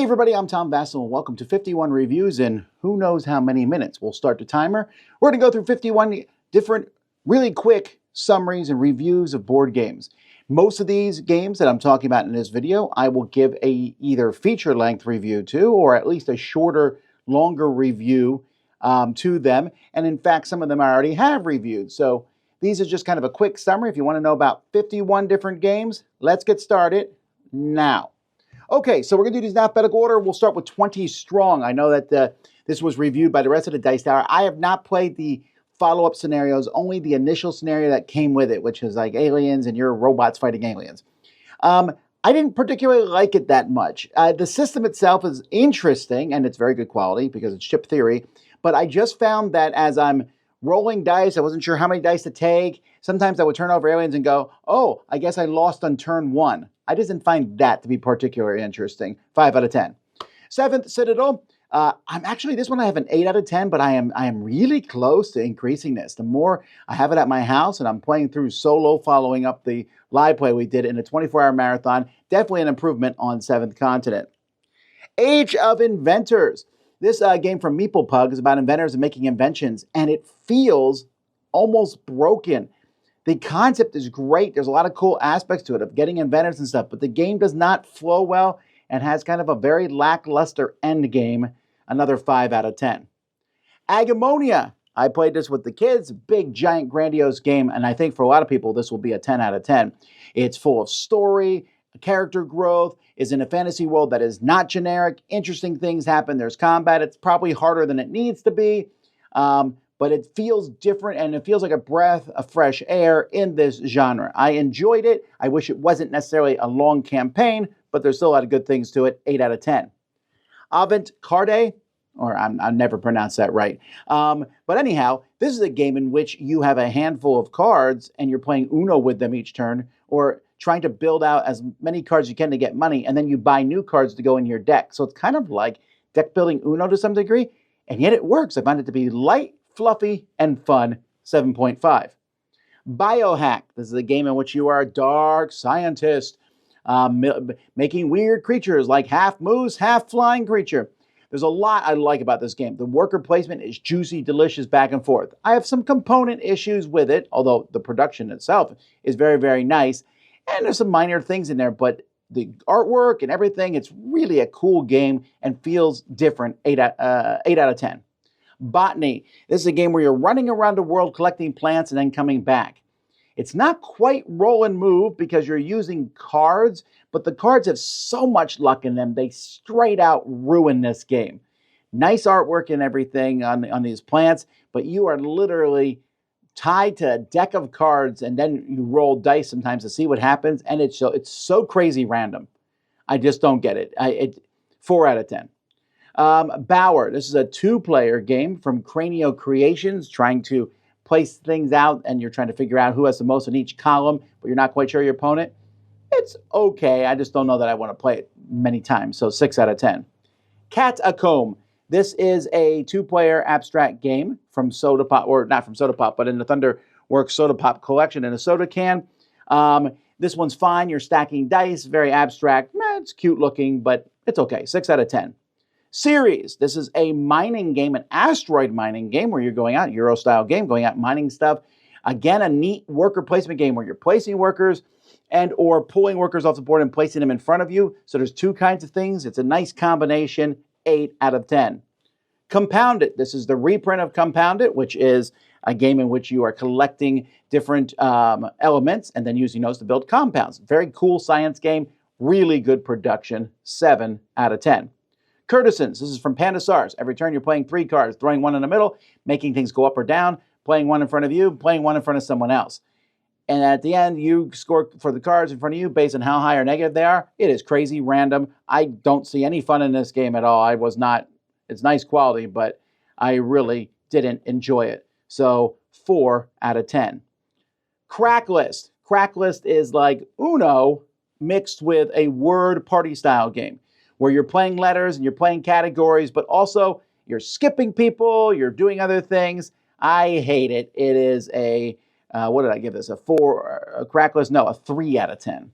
everybody, I'm Tom Vasel and welcome to 51 reviews in who knows how many minutes. We'll start the timer. We're going to go through 51 different, really quick summaries and reviews of board games. Most of these games that I'm talking about in this video, I will give a either feature-length review to or at least a shorter, longer review to them. And in fact, some of them I already have reviewed. So these are just kind of a quick summary. If you want to know about 51 different games, let's get started now. Okay, so we're going to do these in alphabetical order. We'll start with 20 Strong. I know that this was reviewed by the rest of the Dice Tower. I have not played the follow-up scenarios, only the initial scenario that came with it, which is like aliens and you're robots fighting aliens. I didn't particularly like it that much. The system itself is interesting, and it's very good quality because it's chip theory, but I just found that as I'm rolling dice, I wasn't sure how many dice to take. Sometimes I would turn over aliens and go, oh, I guess I lost on turn 1. I didn't find that to be particularly interesting. 5 out of 10. 7th, Citadel. I'm actually, this one I have an 8 out of 10, but I am really close to increasing this. The more I have it at my house and I'm playing through solo following up the live play we did in a 24-hour marathon, definitely an improvement on 7th Continent. Age of Inventors. This game from Meeple Pug is about inventors and making inventions, and it feels almost broken. The concept is great. There's a lot of cool aspects to it of getting inventors and stuff, but the game does not flow well and has kind of a very lackluster end game. Another 5 out of 10. Agemonia. I played this with the kids. Big, giant, grandiose game, and I think for a lot of people, this will be a 10 out of 10. It's full of story, character growth, is in a fantasy world that is not generic. Interesting things happen. There's combat. It's probably harder than it needs to be. But it feels different, and it feels like a breath of fresh air in this genre. I enjoyed it. I wish it wasn't necessarily a long campaign, but there's still a lot of good things to it. 8 out of 10. Avant Carde, or I'll never pronounce that right. But anyhow, this is a game in which you have a handful of cards, and you're playing Uno with them each turn, or trying to build out as many cards as you can to get money, and then you buy new cards to go in your deck. So it's kind of like deck building Uno to some degree, and yet it works. I find it to be light, fluffy, and fun. 7.5. Biohack. This is a game in which you are a dark scientist making weird creatures like half moose, half flying creature. There's a lot I like about this game. The worker placement is juicy, delicious, back and forth. I have some component issues with it, although the production itself is very, very nice. And there's some minor things in there, but the artwork and everything, it's really a cool game and feels different. 8 out of 10. Botany. This is a game where you're running around the world collecting plants and then coming back. It's not quite roll and move because you're using cards, but the cards have so much luck in them, they straight out ruin this game. Nice artwork and everything on these plants, but you are literally tied to a deck of cards, and then you roll dice sometimes to see what happens, and it's so crazy random. I just don't get it. 4 out of 10. Bower. This is a 2-player game from Cranio Creations, trying to place things out, and you're trying to figure out who has the most in each column, but you're not quite sure your opponent. It's okay. I just don't know that I want to play it many times, so 6 out of 10. Katootsie. This is a 2-player abstract game from Soda Pop, or not from Soda Pop, but in the Thunderworks Soda Pop collection in a soda can. This one's fine. You're stacking dice, very abstract. It's cute looking, but it's okay. 6 out of 10. Ceres. This is a mining game, an asteroid mining game where you're going out, Euro-style game, going out mining stuff. Again, a neat worker placement game where you're placing workers and or pulling workers off the board and placing them in front of you. So there's 2 kinds of things. It's a nice combination. 8 out of 10. Compounded. This is the reprint of Compounded, which is a game in which you are collecting different elements and then using those to build compounds. Very cool science game. Really good production. 7 out of 10. Courtisans. This is from Dinosaurs. Every turn you're playing 3 cards, throwing 1 in the middle, making things go up or down, playing 1 in front of you, playing 1 in front of someone else. And at the end, you score for the cards in front of you based on how high or negative they are. It is crazy random. I don't see any fun in this game at all. It's nice quality, but I really didn't enjoy it. So 4 out of 10. Cracklist. Cracklist is like Uno mixed with a word party style game where you're playing letters and you're playing categories, but also you're skipping people, you're doing other things. I hate it. It is a, what did I give this? A 4, a Cracklist? No, a 3 out of 10.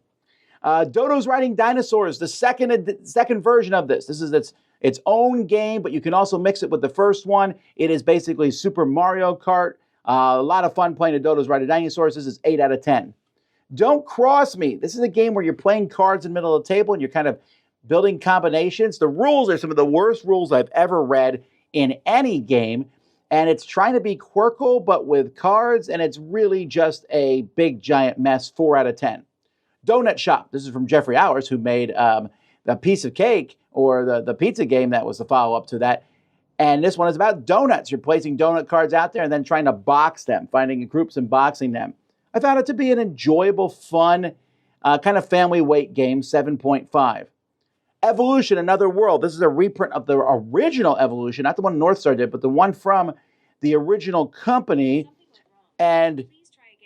Dodo's Riding Dinosaurs, the second version of this. This is its own game, but you can also mix it with the first one. It is basically Super Mario Kart. A lot of fun playing Dodo's Riding Dinosaurs. This is 8 out of 10. Don't Cross Me. This is a game where you're playing cards in the middle of the table and you're kind of building combinations. The rules are some of the worst rules I've ever read in any game. And it's trying to be Quirkle, but with cards, and it's really just a big, giant mess. 4 out of 10. Donut Shop. This is from Jeffrey Hours, who made the Piece of Cake, or the pizza game that was the follow-up to that. And this one is about donuts. You're placing donut cards out there and then trying to box them, finding groups and boxing them. I found it to be an enjoyable, fun, kind of family weight game, 7.5. Evolution, Another World. This is a reprint of the original Evolution, not the one Northstar did, but the one from the original company. And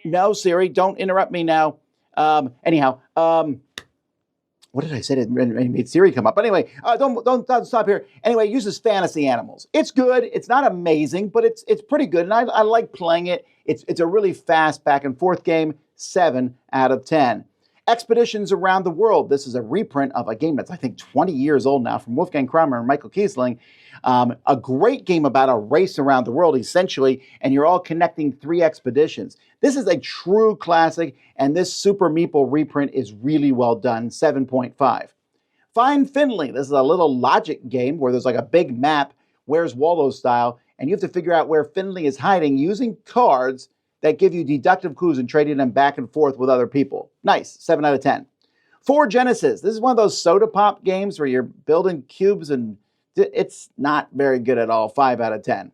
no, Siri, don't interrupt me now. Anyhow, what did I say? It made Siri come up. But anyway, don't stop here. Anyway, it uses fantasy animals. It's good. It's not amazing, but it's pretty good, and I like playing it. It's a really fast back and forth game. 7 out of 10. Expeditions Around the World. This is a reprint of a game that's, I think, 20 years old now, from Wolfgang Kramer and Michael Kiesling. A great game about a race around the world, essentially, and you're all connecting 3 expeditions. This is a true classic, and this Super Meeple reprint is really well done. 7.5. Find Finley. This is a little logic game where there's like a big map, Where's Waldo style, and you have to figure out where Finley is hiding using cards that give you deductive clues and trading them back and forth with other people. Nice. 7 out of 10. For Genesis. This is one of those soda pop games where you're building cubes, and it's not very good at all. 5 out of 10.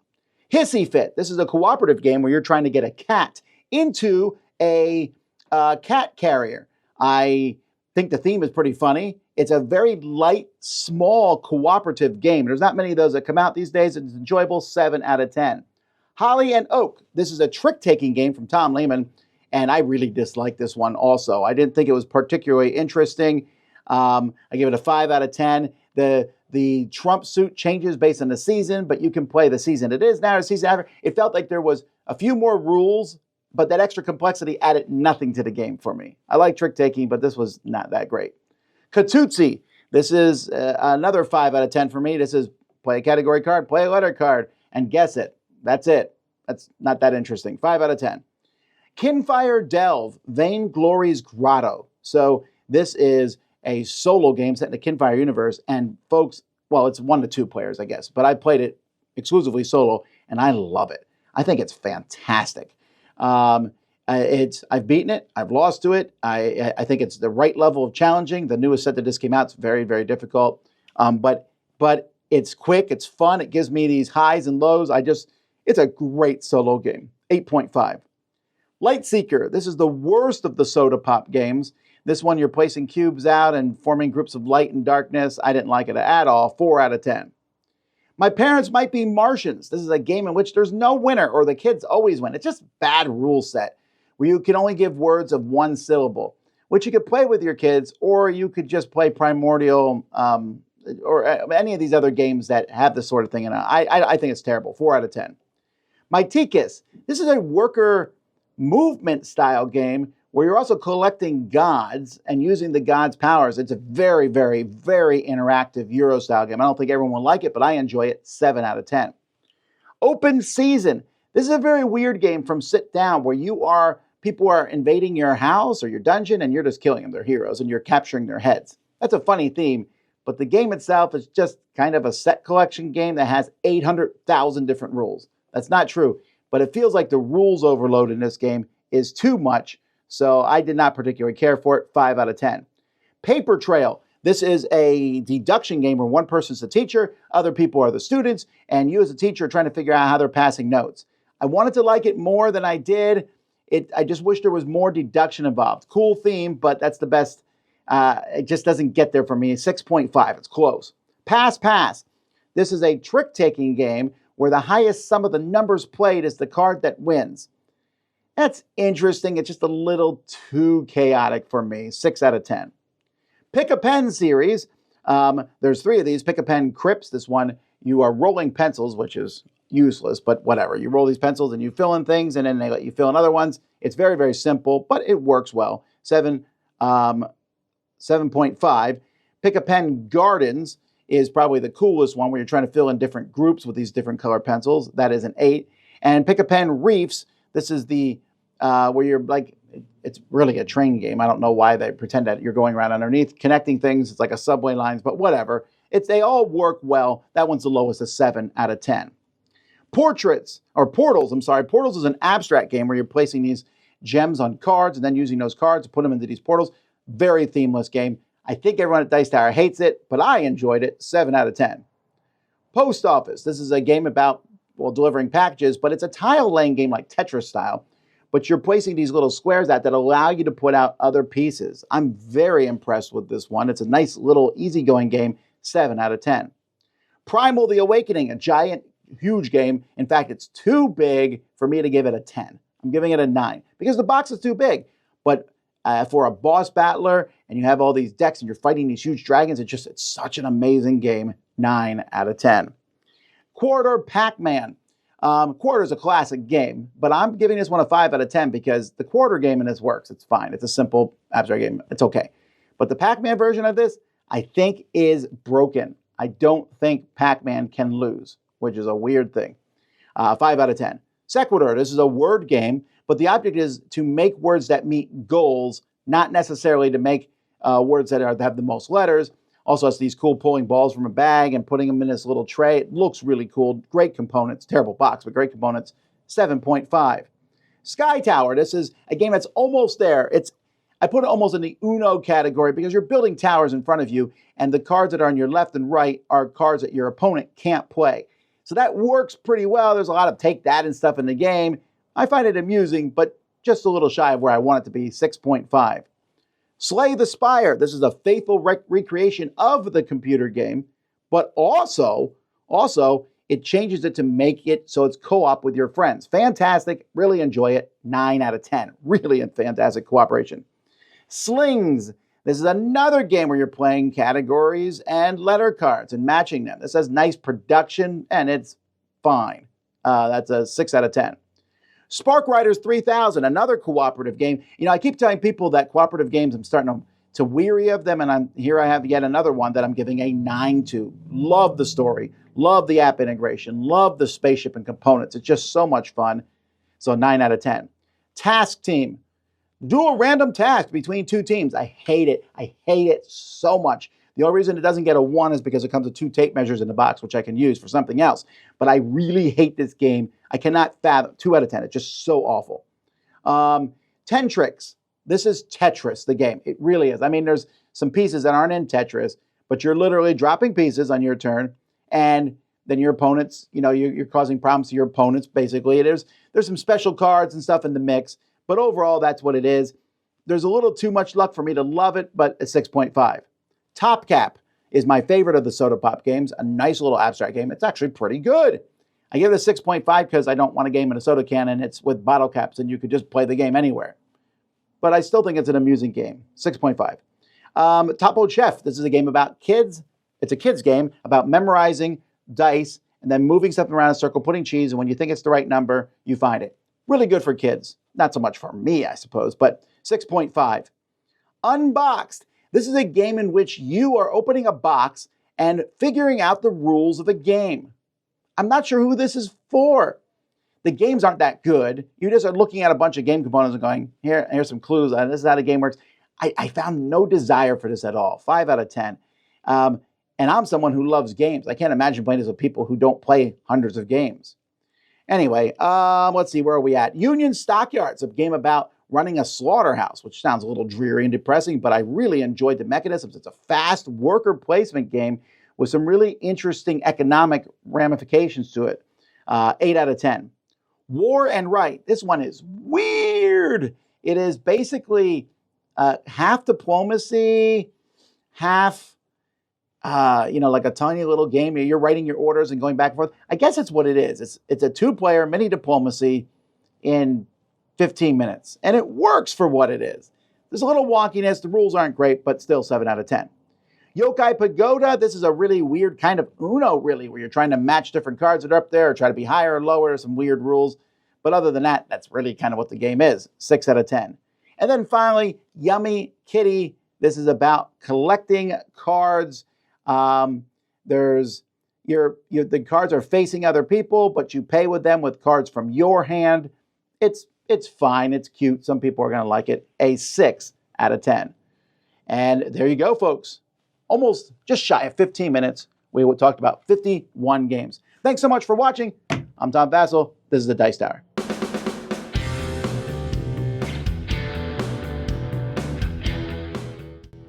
Hissy Fit. This is a cooperative game where you're trying to get a cat into a cat carrier. I think the theme is pretty funny. It's a very light, small, cooperative game. There's not many of those that come out these days. It's enjoyable. 7 out of 10. Holly and Oak. This is a trick-taking game from Tom Lehman, and I really dislike this one also. I didn't think it was particularly interesting. I give it a 5 out of 10. The Trump suit changes based on the season, but you can play the season it is now or the season after. It felt like there was a few more rules, but that extra complexity added nothing to the game for me. I like trick-taking, but this was not that great. Katootsie. This is another 5 out of 10 for me. This is play a category card, play a letter card, and guess it. That's it. That's not that interesting. 5 out of 10. Kinfire Delve, Vainglory's Grotto. So this is a solo game set in the Kinfire universe. And folks, well, it's 1 to 2 players, I guess. But I played it exclusively solo, and I love it. I think it's fantastic. I've beaten it. I've lost to it. I think it's the right level of challenging. The newest set that just came out is very, very difficult. But it's quick. It's fun. It gives me these highs and lows. It's a great solo game. 8.5. Lightseeker. This is the worst of the soda pop games. This one, you're placing cubes out and forming groups of light and darkness. I didn't like it at all. 4 out of 10. My Parents Might Be Martians. This is a game in which there's no winner, or the kids always win. It's just bad rule set where you can only give words of 1 syllable, which you could play with your kids, or you could just play Primordial, or any of these other games that have this sort of thing in it. I think it's terrible. 4 out of 10. Mytikas. This is a worker movement style game where you're also collecting gods and using the gods' powers. It's a very, very, very interactive Euro style game. I don't think everyone will like it, but I enjoy it. 7 out of 10. Open Season. This is a very weird game from Sit Down where people are invading your house or your dungeon and you're just killing them. They're heroes and you're capturing their heads. That's a funny theme, but the game itself is just kind of a set collection game that has 800,000 different rules. That's not true, but it feels like the rules overload in this game is too much, so I did not particularly care for it. 5 out of 10. Paper Trail. This is a deduction game where one person's the teacher, other people are the students, and you as a teacher are trying to figure out how they're passing notes. I wanted to like it more than I did. I just wish there was more deduction involved. Cool theme, but that's the best. It just doesn't get there for me. 6.5. It's close. Pass. This is a trick-taking game where the highest sum of the numbers played is the card that wins. That's interesting. It's just a little too chaotic for me. 6 out of 10. Pick a Pen series. There's 3 of these. Pick a Pen Crypts. This one, you are rolling pencils, which is useless, but whatever. You roll these pencils and you fill in things, and then they let you fill in other ones. It's very, very simple, but it works well. 7 7.5. Pick a Pen Gardens is probably the coolest one, where you're trying to fill in different groups with these different color pencils. That is an 8. And Pick a Pen Reefs. This is the where you're like, it's really a train game. I don't know why they pretend that you're going around underneath, connecting things. It's like a subway lines, but whatever. They all work well. That one's the lowest, a 7 out of 10. Portals, Portals is an abstract game where you're placing these gems on cards and then using those cards to put them into these portals. Very themeless game. I think everyone at Dice Tower hates it, but I enjoyed it. 7 out of 10. Post Office. This is a game about, delivering packages, but it's a tile-laying game like Tetris style. But you're placing these little squares that allow you to put out other pieces. I'm very impressed with this one. It's a nice little easygoing game. 7 out of 10. Primal the Awakening, a giant, huge game. In fact, it's too big for me to give it a 10. I'm giving it a 9 because the box is too big. But for a boss battler and you have all these decks and you're fighting these huge dragons, it's such an amazing game. 9 out of 10. Quordor Pac-man. Quordor is a classic game, but I'm giving this one a 5 out of 10 because the Quordor game in this works. It's fine. It's a simple abstract game. It's okay. But the Pac-Man version of this, I think, is broken. I don't think Pac-Man can lose, which is a weird thing. 5 out of 10. Sequitur. This is a word game, but the object is to make words that meet goals, not necessarily to make words that have the most letters. Also, it's these cool pulling balls from a bag and putting them in this little tray. It looks really cool. Great components. Terrible box, but great components. 7.5. Sky Tower. This is a game that's almost there. I put it almost in the Uno category because you're building towers in front of you, and the cards that are on your left and right are cards that your opponent can't play. So that works pretty well. There's a lot of take that and stuff in the game. I find it amusing, but just a little shy of where I want it to be. 6.5. Slay the Spire. This is a faithful recreation of the computer game, but also it changes it to make it so it's co-op with your friends. Fantastic. Really enjoy it. 9 out of 10. Really a fantastic cooperation. Slingz. This is another game where you're playing categories and letter cards and matching them. This has nice production and it's fine. That's a 6 out of 10. Spark Riders 3000, another cooperative game. I keep telling people that cooperative games, I'm starting to weary of them, and I have yet another one that I'm giving a 9 to. Love the story, love the app integration, love the spaceship and components. It's just so much fun. So 9 out of 10. Task Team. Do a random task between two teams. I hate it. I hate it so much. The only reason it doesn't get a 1 is because it comes with 2 tape measures in the box, which I can use for something else. But I really hate this game. I cannot fathom. 2 out of 10. It's just so awful. 10 Tricks. This is Tetris, the game. It really is. I mean, there's some pieces that aren't in Tetris, but you're literally dropping pieces on your turn, and then your opponents, you're causing problems to your opponents, basically. There's some special cards and stuff in the mix, but overall, that's what it is. There's a little too much luck for me to love it, but a 6.5. Top Cap is my favorite of the Soda Pop games, a nice little abstract game. It's actually pretty good. I give it a 6.5 because I don't want a game in a soda can and it's with bottle caps and you could just play the game anywhere. But I still think it's an amusing game. 6.5. Topo Chef. This is a game about kids. It's a kids game about memorizing dice and then moving stuff around in a circle, putting cheese, and when you think it's the right number, you find it. Really good for kids. Not so much for me, I suppose, but 6.5. Unboxed. This is a game in which you are opening a box and figuring out the rules of the game. I'm not sure who this is for. The games aren't that good. You just are looking at a bunch of game components and going, here's some clues, and this is how the game works. I found no desire for this at all. 5 out of 10. And I'm someone who loves games. I can't imagine playing this with people who don't play hundreds of games. Anyway, let's see, where are we at? Union Stockyards, a game about running a slaughterhouse, which sounds a little dreary and depressing, but I really enjoyed the mechanisms. It's a fast worker placement game with some really interesting economic ramifications to it. 8 out of 10. War and Right. This one is weird. It is basically half diplomacy, half, like a tiny little game. You're writing your orders and going back and forth. I guess it's what it is. It's a 2-player mini diplomacy in 15 minutes. And it works for what it is. There's a little wonkiness. The rules aren't great, but still 7 out of 10. Yokai Pagoda. This is a really weird kind of Uno, really, where you're trying to match different cards that are up there or try to be higher or lower, some weird rules. But other than that, that's really kind of what the game is. 6 out of 10. And then finally, Yummy Kitty This is about collecting cards. The cards are facing other people, but you pay with them with cards from your hand. It's fine. It's cute. Some people are going to like it. A 6 out of 10. And there you go, folks. Almost just shy of 15 minutes. We talked about 51 games. Thanks so much for watching. I'm Tom Vasel. This is the Dice Tower.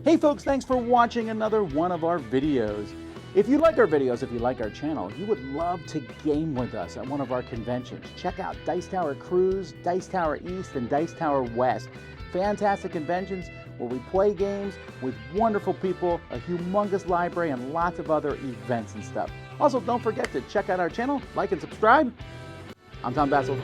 Hey folks, thanks for watching another one of our videos. If you like our videos, if you like our channel, you would love to game with us at one of our conventions. Check out Dice Tower Cruise, Dice Tower East, and Dice Tower West. Fantastic conventions where we play games with wonderful people, a humongous library, and lots of other events and stuff. Also, don't forget to check out our channel, like and subscribe. I'm Tom Vasel.